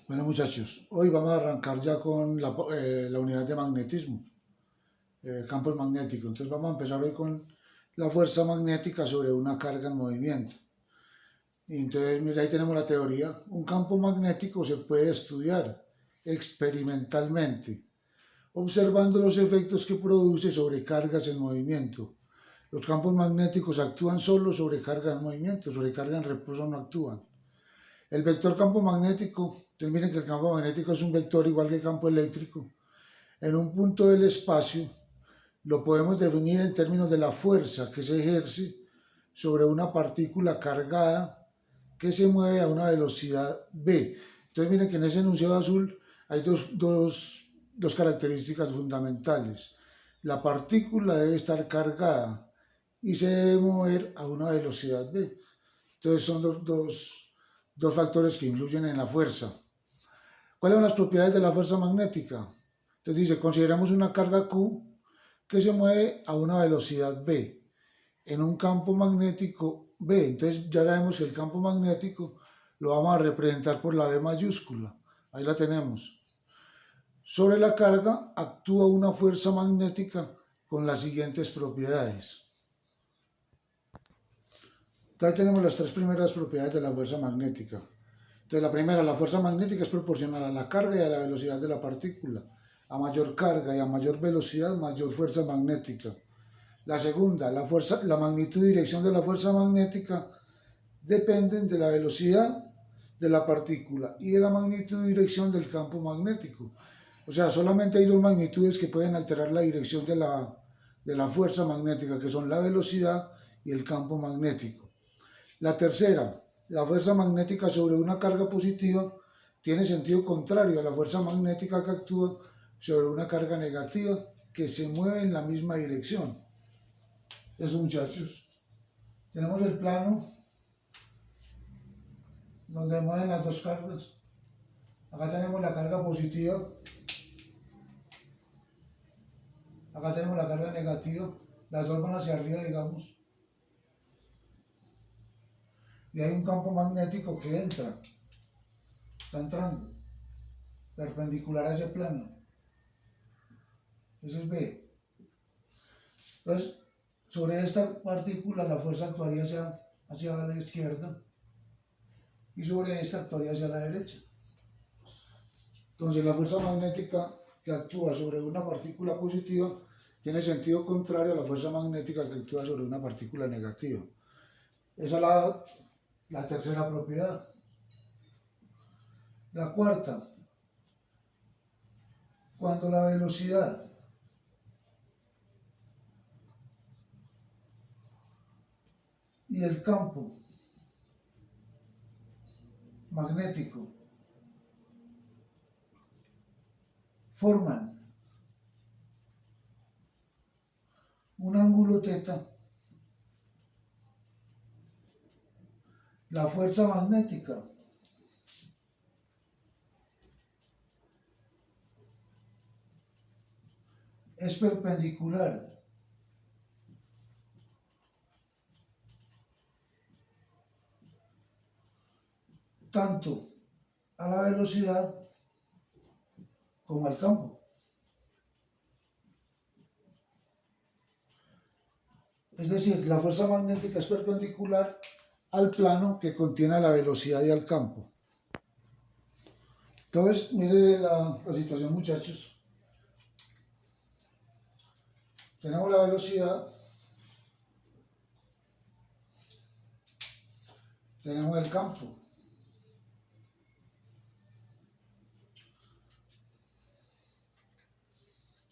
Bueno muchachos, hoy vamos a arrancar ya con la unidad de magnetismo, campos magnéticos. Entonces vamos a empezar hoy con la fuerza magnética sobre una carga en movimiento. Y entonces mira, ahí tenemos la teoría. Un campo magnético se puede estudiar experimentalmente, observando los efectos que produce sobre cargas en movimiento. Los campos magnéticos actúan solo sobre carga en movimiento, sobre carga en reposo no actúan. El vector campo magnético, entonces miren que el campo magnético es un vector igual que el campo eléctrico. En un punto del espacio lo podemos definir en términos de la fuerza que se ejerce sobre una partícula cargada que se mueve a una velocidad v. Entonces miren que en ese enunciado azul hay dos características fundamentales. La partícula debe estar cargada y se debe mover a una velocidad v. Entonces son dos factores que influyen en la fuerza. ¿Cuáles son las propiedades de la fuerza magnética? Entonces dice, consideramos una carga Q que se mueve a una velocidad v en un campo magnético V. Entonces ya sabemos que el campo magnético lo vamos a representar por la V mayúscula. Ahí la tenemos. Sobre la carga actúa una fuerza magnética con las siguientes propiedades. Ahí tenemos las tres primeras propiedades de la fuerza magnética. Entonces la primera, la fuerza magnética es proporcional a la carga y a la velocidad de la partícula. A mayor carga y a mayor velocidad, mayor fuerza magnética. La segunda, la magnitud y dirección de la fuerza magnética dependen de la velocidad de la partícula y de la magnitud y dirección del campo magnético. O sea, solamente hay dos magnitudes que pueden alterar la dirección de la fuerza magnética, que son la velocidad y el campo magnético. La tercera, la fuerza magnética sobre una carga positiva tiene sentido contrario a la fuerza magnética que actúa sobre una carga negativa que se mueve en la misma dirección. Eso, muchachos. Tenemos el plano donde mueven las dos cargas. Acá tenemos la carga positiva. Acá tenemos la carga negativa. Las dos van hacia arriba, digamos. Y hay un campo magnético que entra. Está entrando. Perpendicular a ese plano. Eso es B. Entonces, sobre esta partícula la fuerza actuaría hacia la izquierda. Y sobre esta actuaría hacia la derecha. Entonces la fuerza magnética que actúa sobre una partícula positiva tiene sentido contrario a la fuerza magnética que actúa sobre una partícula negativa. Esa es la tercera propiedad. La cuarta, cuando la velocidad y el campo magnético forman un ángulo θ, la fuerza magnética es perpendicular tanto a la velocidad como al campo. Es decir, la fuerza magnética es perpendicular al plano que contiene la velocidad y al campo. Entonces, mire la situación, muchachos. Tenemos la velocidad, tenemos el campo.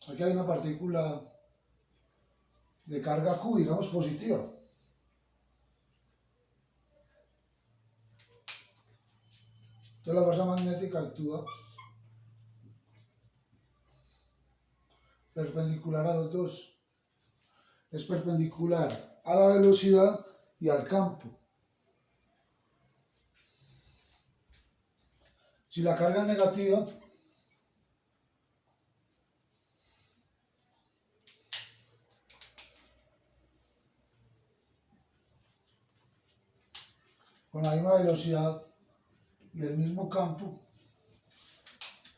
Aquí hay una partícula de carga Q, digamos positiva. Entonces la fuerza magnética actúa perpendicular a los dos. Es perpendicular a la velocidad y al campo. Si la carga es negativa, con la misma velocidad y el mismo campo,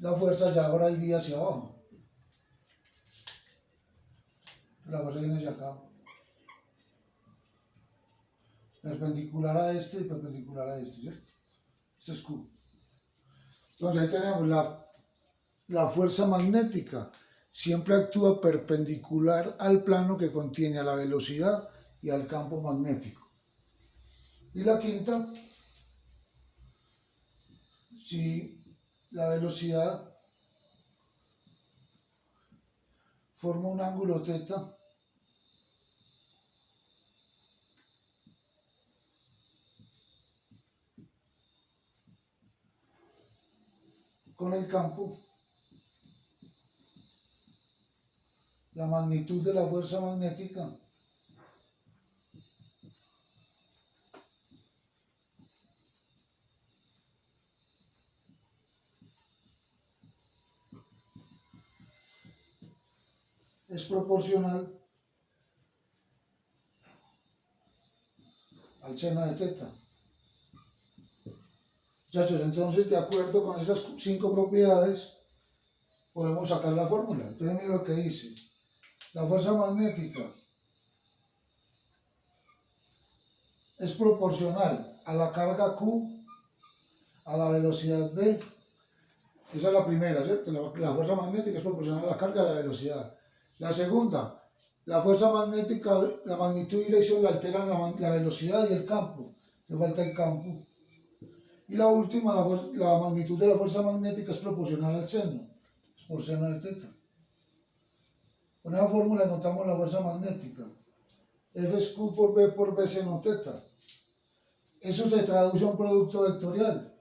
la fuerza ya ahora iría hacia abajo. La fuerza viene hacia acá. Perpendicular a este y perpendicular a este, ¿cierto? Este es Q. Entonces ahí tenemos la fuerza magnética. Siempre actúa perpendicular al plano que contiene a la velocidad y al campo magnético. Y la quinta, si la velocidad forma un ángulo θ, con el campo, la magnitud de la fuerza magnética es proporcional al seno de θ. Muchachos, entonces, de acuerdo con esas 5 propiedades, podemos sacar la fórmula. Entonces, miren lo que dice. La fuerza magnética es proporcional a la carga Q, a la velocidad V. Esa es la primera, ¿cierto? La fuerza magnética es proporcional a la carga y a la velocidad. La segunda, la fuerza magnética, la magnitud y dirección le alteran la velocidad y el campo. Le falta el campo. Y la última, la magnitud de la fuerza magnética es proporcional al seno. Es por seno de θ. Con esa fórmula encontramos la fuerza magnética. F es Q por V seno θ. Eso se traduce a un producto vectorial.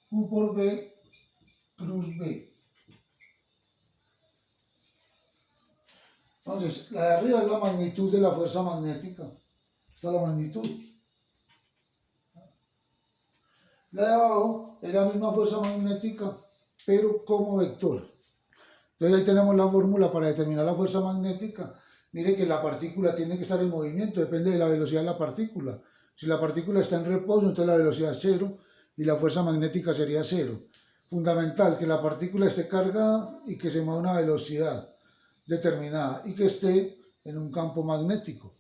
Q por V cruz V. Entonces, la de arriba es la magnitud de la fuerza magnética. Esta es la magnitud. La de abajo es la misma fuerza magnética, pero como vector. Entonces ahí tenemos la fórmula para determinar la fuerza magnética. Mire que la partícula tiene que estar en movimiento, depende de la velocidad de la partícula. Si la partícula está en reposo, entonces la velocidad es 0 y la fuerza magnética sería 0. Fundamental que la partícula esté cargada y que se mueva a una velocidad determinada y que esté en un campo magnético.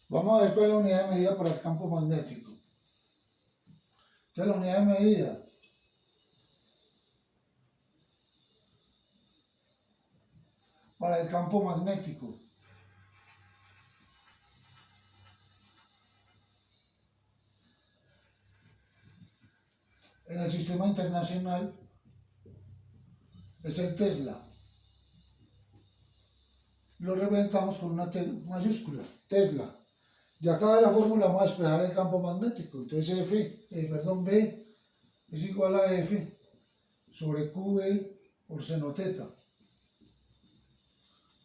Vamos a ver cuál es la unidad de medida para el campo magnético. Entonces la unidad de medida para el campo magnético en el sistema internacional es el Tesla. Lo representamos con una T mayúscula, Tesla. Y acá de la fórmula vamos a despejar el campo magnético. Entonces B es igual a F sobre QV por seno θ.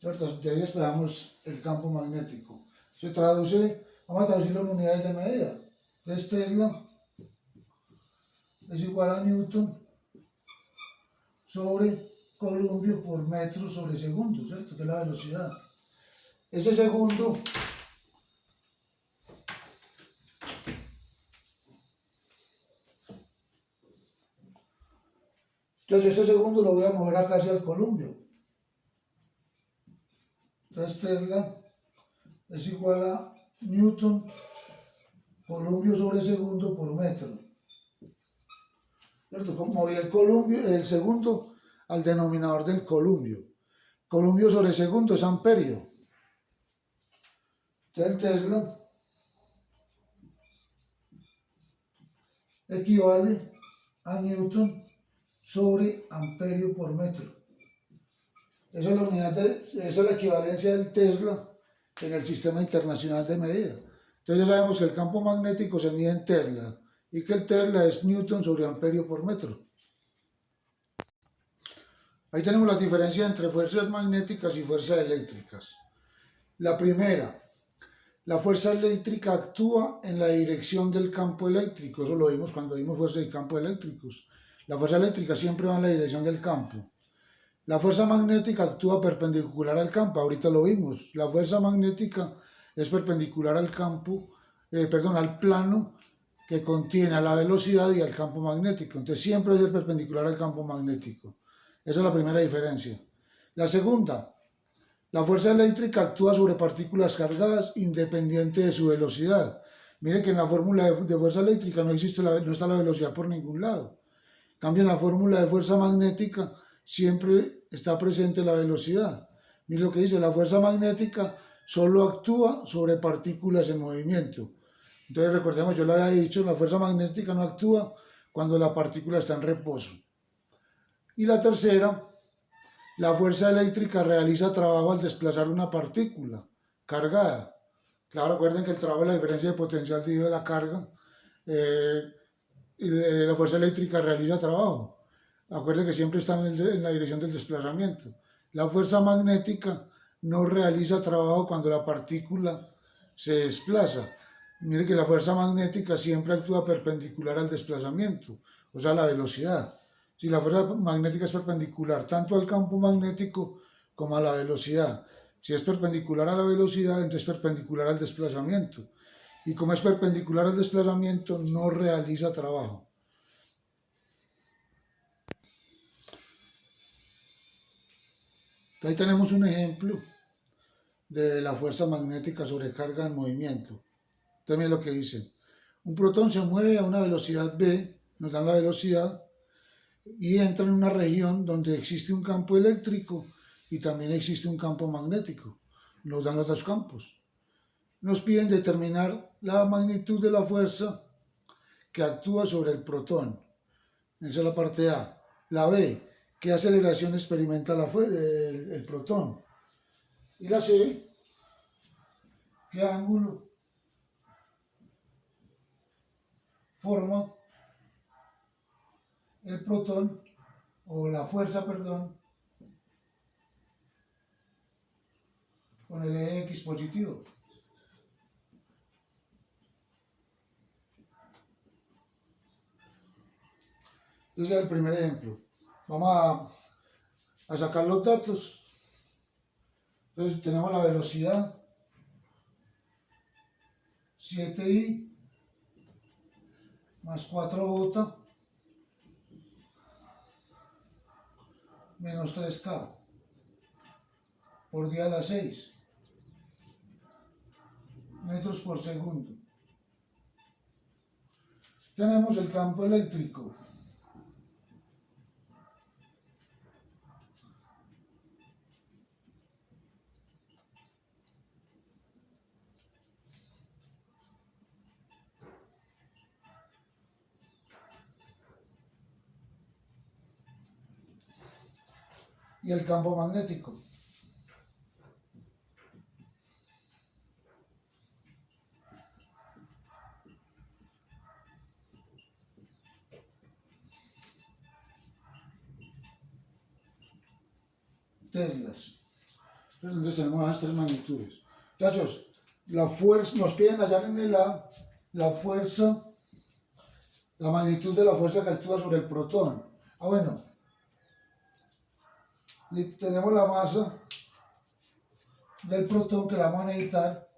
¿Cierto? De ahí despejamos el campo magnético. Se traduce, vamos a traducirlo en unidades de medida. Entonces Tesla es igual a Newton sobre columbio por metro sobre segundo, ¿cierto? Que es la velocidad. Ese segundo entonces este segundo lo voy a mover acá hacia el columbio. Entonces Tesla es igual a Newton columbio sobre segundo por metro. ¿Cierto? Como moví el columbio, el segundo al denominador del columbio. Columbio sobre segundo es amperio. Entonces el Tesla equivale a Newton sobre amperio por metro. Esa es la unidad esa es la equivalencia del Tesla en el sistema internacional de medida. Entonces ya sabemos que el campo magnético se mide en Tesla y que el Tesla es Newton sobre amperio por metro. Ahí tenemos la diferencia entre fuerzas magnéticas y fuerzas eléctricas. La primera, la fuerza eléctrica actúa en la dirección del campo eléctrico. Eso lo vimos cuando vimos fuerzas y campos eléctricos. La fuerza eléctrica siempre va en la dirección del campo. La fuerza magnética actúa perpendicular al campo, ahorita lo vimos. La fuerza magnética es perpendicular al al plano que contiene a la velocidad y al campo magnético. Entonces siempre es perpendicular al campo magnético. Esa es la primera diferencia. La segunda, la fuerza eléctrica actúa sobre partículas cargadas independiente de su velocidad. Mire que en la fórmula de fuerza eléctrica no está la velocidad por ningún lado. En cambio, en la fórmula de fuerza magnética siempre está presente la velocidad. Mire lo que dice, la fuerza magnética solo actúa sobre partículas en movimiento. Entonces recordemos, yo le había dicho, la fuerza magnética no actúa cuando la partícula está en reposo. Y la tercera, la fuerza eléctrica realiza trabajo al desplazar una partícula cargada. Claro, recuerden que el trabajo es la diferencia de potencial dividido de la carga. La fuerza eléctrica realiza trabajo. Acuérdense que siempre está en la dirección del desplazamiento. La fuerza magnética no realiza trabajo cuando la partícula se desplaza. Mire que la fuerza magnética siempre actúa perpendicular al desplazamiento, o sea, a la velocidad. Si la fuerza magnética es perpendicular tanto al campo magnético como a la velocidad. Si es perpendicular a la velocidad, entonces es perpendicular al desplazamiento. Y como es perpendicular al desplazamiento, no realiza trabajo. Ahí tenemos un ejemplo de la fuerza magnética sobre carga en movimiento. También lo que dice, un protón se mueve a una velocidad v, nos dan la velocidad, y entra en una región donde existe un campo eléctrico y también existe un campo magnético. Nos dan los dos campos. Nos piden determinar la magnitud de la fuerza que actúa sobre el protón. Esa es la parte A. La B, ¿qué aceleración experimenta el protón? Y la C, ¿qué ángulo forma el protón o la fuerza, perdón, con el eje X positivo? Entonces, el primer ejemplo. Vamos a sacar los datos. Entonces, tenemos la velocidad 7i más 4j menos 3k por 10 a la 6 metros por segundo. Tenemos el campo eléctrico. Y el campo magnético. Teslas. Entonces tenemos esas tres magnitudes. Muchachos, la fuerza, nos piden hallar en el A la fuerza, la magnitud de la fuerza que actúa sobre el protón. Bueno, tenemos la masa del protón que la vamos a necesitar.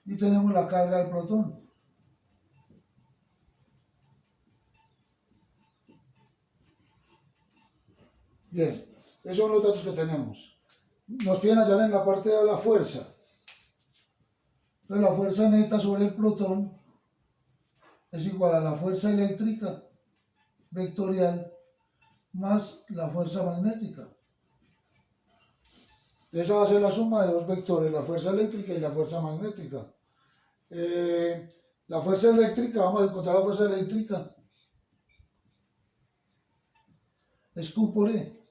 Y tenemos la carga del protón. Bien, esos son los datos que tenemos. Nos piden hallar en la parte de la fuerza. Entonces la fuerza neta sobre el protón es igual a la fuerza eléctrica vectorial más la fuerza magnética. Esa va a ser la suma de dos vectores, la fuerza eléctrica y la fuerza magnética. La fuerza eléctrica, vamos a encontrar la fuerza eléctrica, es Q por E.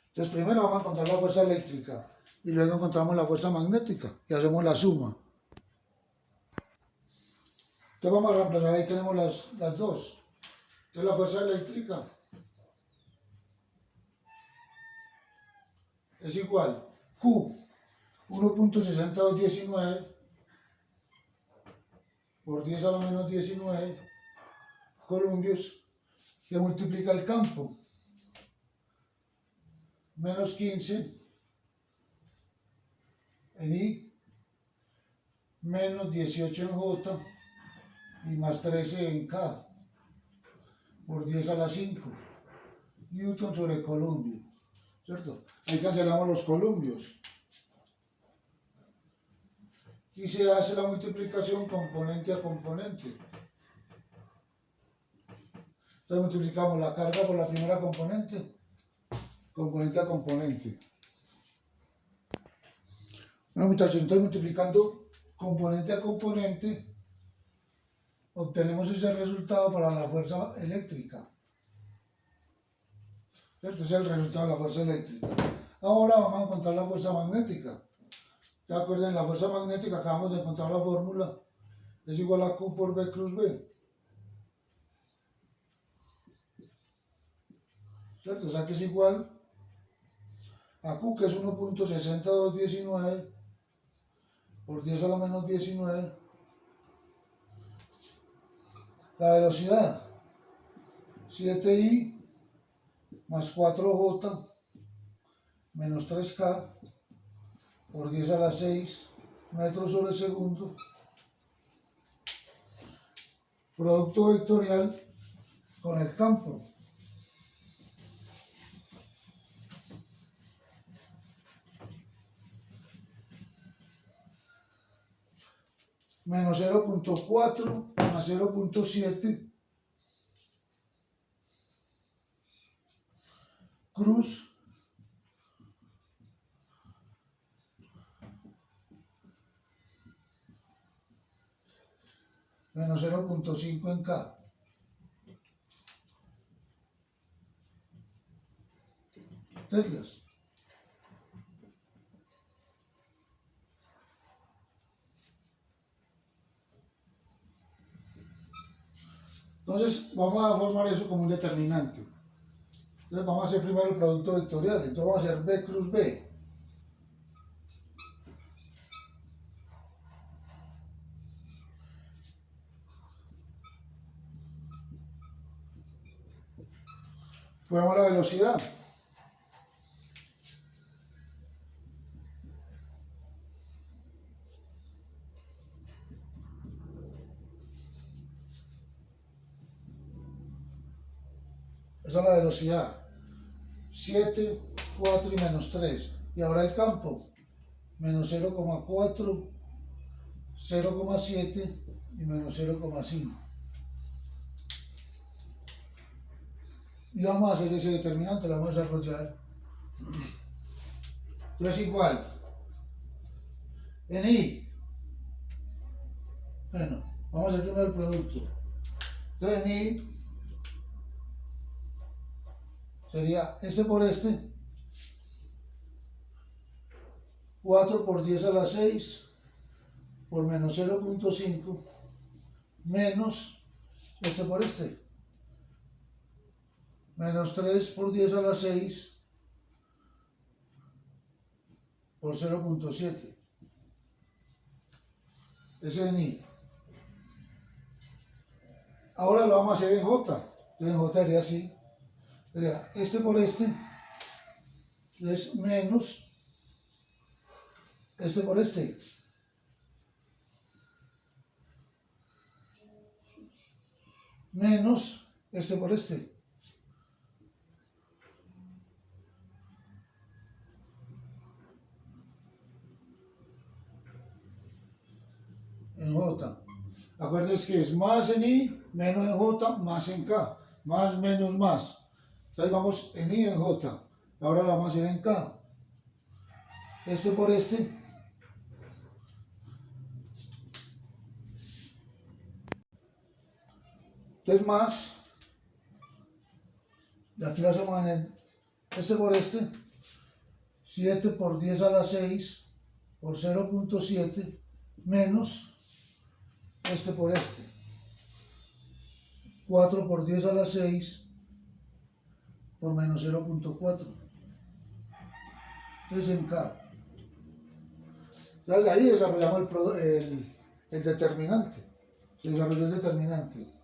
Entonces primero vamos a encontrar la fuerza eléctrica y luego encontramos la fuerza magnética y hacemos la suma. Entonces vamos a reemplazar, ahí tenemos las dos. Entonces la fuerza eléctrica es igual Q 1.6219 por 10 a la menos 19 columpios, que multiplica el campo. Menos 15 en I, menos 18 en J y más 13 en K por 10 a la 5 Newton sobre columpio, ¿cierto? Ahí cancelamos los columpios y se hace la multiplicación componente a componente. Entonces multiplicamos la carga por la primera componente, componente a componente. Bueno, muchachos, entonces multiplicando componente a componente obtenemos ese resultado para la fuerza eléctrica. ¿Cierto? Ese es el resultado de la fuerza eléctrica. Ahora vamos a encontrar la fuerza magnética. ¿Se acuerdan? La fuerza magnética, acabamos de encontrar la fórmula, es igual a Q por B cruz B. ¿Cierto? O sea que es igual a Q, que es 1.6219 por 10 a la menos 19. La velocidad, 7I más 4J menos 3K por 10 a la 6 metros sobre segundo. Producto vectorial con el campo. Menos 0.4 más 0.7 cruz menos 0.5 en K. Teclas. Entonces vamos a formar eso como un determinante. Entonces vamos a hacer primero el producto vectorial. Entonces vamos a hacer B cruz B. Ponemos la velocidad. Esa es la velocidad. 7, 4 y menos 3. Y ahora el campo. Menos 0,4, 0,7 y menos 0,5. Y vamos a hacer ese determinante, lo vamos a desarrollar. Entonces igual. En I. Bueno, vamos a hacer primero el producto. Entonces en I sería este por este. 4 por 10 a la 6 por menos 0.5 menos este por este. Menos 3 por 10 a la 6 por 0.7. Ese es en I. Ahora lo vamos a hacer en J. Entonces en J sería así. Sería este por este es menos este por este. Menos este por este. En J. Acuérdense que es más en I, menos en J, más en K. Más, menos, más. Entonces vamos en I, en J. Ahora lo vamos a hacer en K. Este por este. Entonces más. Y aquí lo hacemos en este por este. 7 por 10 a la 6 por 0.7 menos este por este. 4 por 10 a la 6 por menos 0.4. Entonces en K. Entonces ahí desarrollamos el determinante. Se desarrolló el determinante.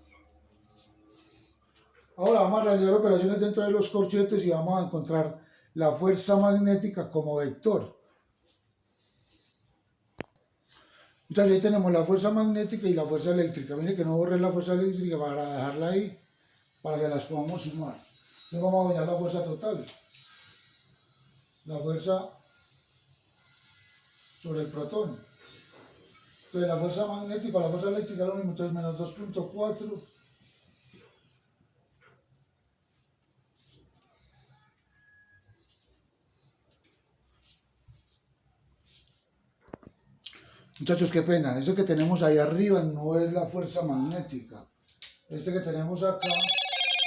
Ahora vamos a realizar operaciones dentro de los corchetes y vamos a encontrar la fuerza magnética como vector. Entonces ahí tenemos la fuerza magnética y la fuerza eléctrica. Miren que no borré la fuerza eléctrica para dejarla ahí, para que las podamos sumar. Entonces vamos a hallar la fuerza total. La fuerza sobre el protón. Entonces la fuerza magnética, la fuerza eléctrica es lo mismo, entonces menos 2.4 Muchachos, qué pena, eso que tenemos ahí arriba no es la fuerza magnética. Este que tenemos acá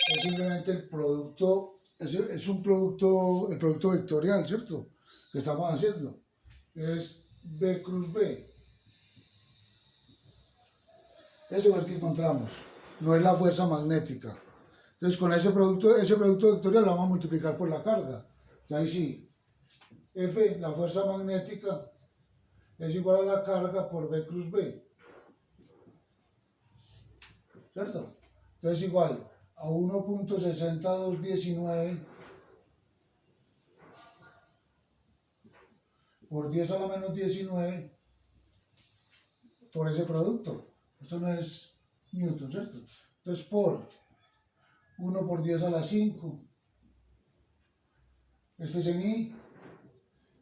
es simplemente el producto, es un producto, el producto vectorial, ¿cierto? Que estamos haciendo. Es B cruz B. Eso es el que encontramos, no es la fuerza magnética. Entonces con ese producto vectorial lo vamos a multiplicar por la carga. Y ahí sí, F, la fuerza magnética, es igual a la carga por B cruz B. ¿Cierto? Entonces igual a 1.6219 por 10 a la menos 19 por ese producto. Esto no es Newton, ¿cierto? Entonces por 1 por 10 a la 5. Este es en I,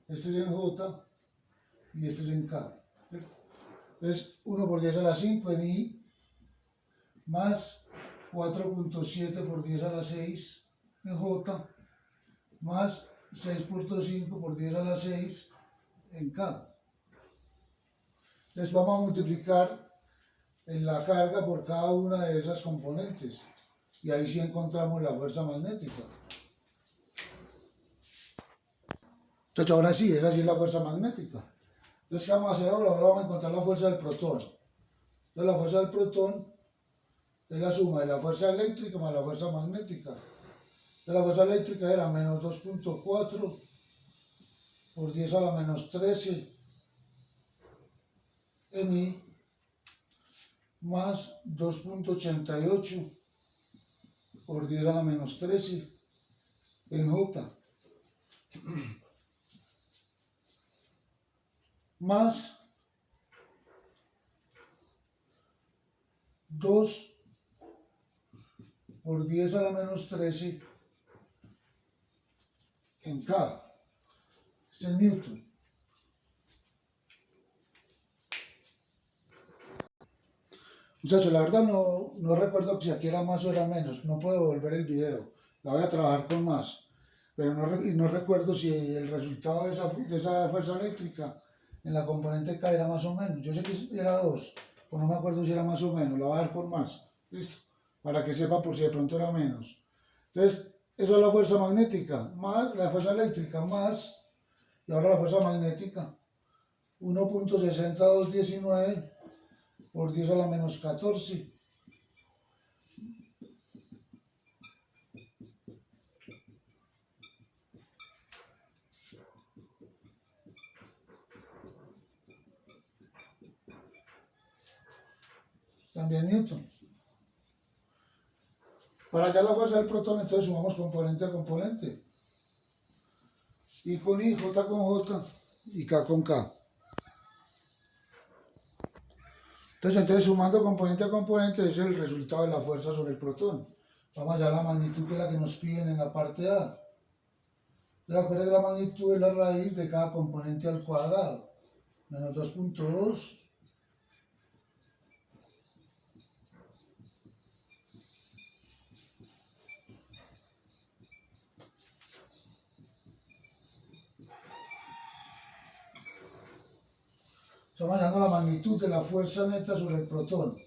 este es en J y este es en K. ¿Cierto? Entonces 1 por 10 a la 5 en I más 4.7 por 10 a la 6 en J más 6.5 por 10 a la 6 en K. Entonces vamos a multiplicar en la carga por cada una de esas componentes y ahí sí encontramos la fuerza magnética. Entonces ahora sí, esa sí es la fuerza magnética. Entonces, ¿qué vamos a hacer ahora? Ahora vamos a encontrar la fuerza del protón. Entonces la fuerza del protón es la suma de la fuerza eléctrica más la fuerza magnética. Entonces la fuerza eléctrica era menos 2.4 por 10 a la menos 13 en I más 2.88 por 10 a la menos 13 en J más 2 por 10 a la menos 13 en K. Es el Newton. Muchachos, la verdad no recuerdo si aquí era más o era menos. No puedo volver el video. La voy a trabajar con más. Pero no recuerdo si el resultado de esa fuerza eléctrica en la componente K era más o menos. Yo sé que era 2, pero no me acuerdo si era más o menos. La voy a dar con más. ¿Listo? Para que sepa por si de pronto era menos. Entonces, eso es la fuerza magnética, más la fuerza eléctrica, más, y ahora la fuerza magnética, 1.6219 por 10 a la menos 14. También Newton. Para hallar la fuerza del protón, entonces sumamos componente a componente. I con I, J con J y K con K. Entonces sumando componente a componente, ese es el resultado de la fuerza sobre el protón. Vamos a hallar la magnitud que es la que nos piden en la parte A. Recuerden que la magnitud es la raíz de cada componente al cuadrado. Menos 2.2. Estamos hallando la magnitud de la fuerza neta sobre el protón,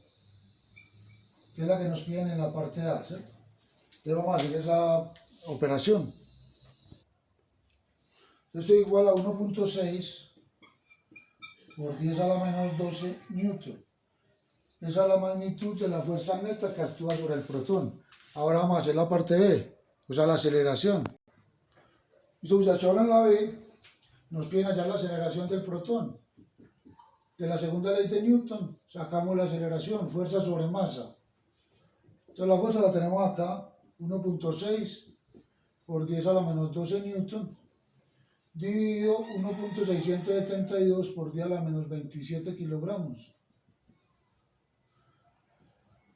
que es la que nos piden en la parte A, ¿cierto? Entonces vamos a hacer esa operación. Esto es igual a 1.6 por 10 a la menos 12 newton. Esa es la magnitud de la fuerza neta que actúa sobre el protón. Ahora vamos a hacer la parte B, o sea, la aceleración. Listo, muchachos, ahora en la B nos piden hallar la aceleración del protón. De la segunda ley de Newton sacamos la aceleración, fuerza sobre masa. Entonces la fuerza la tenemos acá, 1.6 por 10 a la menos 12 newton, dividido 1.672 por 10 a la menos 27 kilogramos.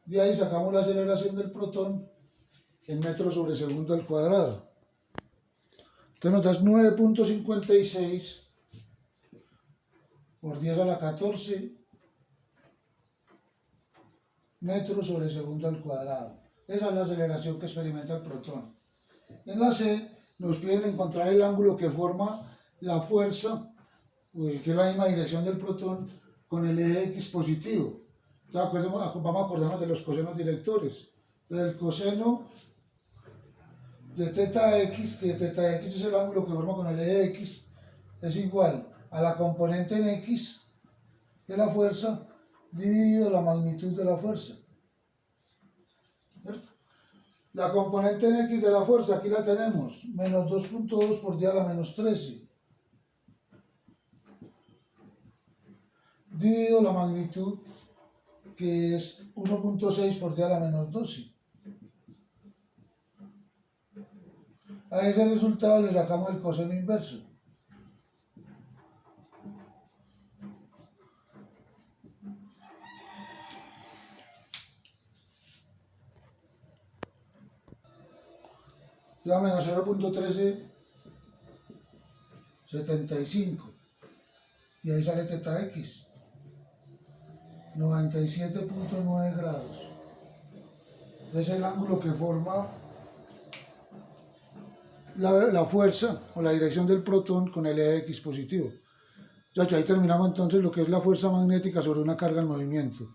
De ahí sacamos la aceleración del protón en metros sobre segundo al cuadrado. Entonces nos das 9.56 por 10 a la 14 metros sobre segundo al cuadrado. Esa es la aceleración que experimenta el protón. En la C nos piden encontrar el ángulo que forma la fuerza, que es la misma dirección del protón, con el eje X positivo. Entonces vamos a acordarnos de los cosenos directores. El coseno de teta X, que teta X es el ángulo que forma con el eje X, es igual a la componente en X de la fuerza dividido la magnitud de la fuerza. ¿Cierto? La componente en X de la fuerza, aquí la tenemos, menos 2.2 por 10 a la menos 13, dividido la magnitud, que es 1.6 por 10 a la menos 12. A ese resultado le sacamos el coseno inverso. La menos 0.1375 y ahí sale teta X, 97.9 grados. Es el ángulo que forma la fuerza o la dirección del protón con el eje X positivo. Ya ahí terminamos entonces lo que es la fuerza magnética sobre una carga en movimiento.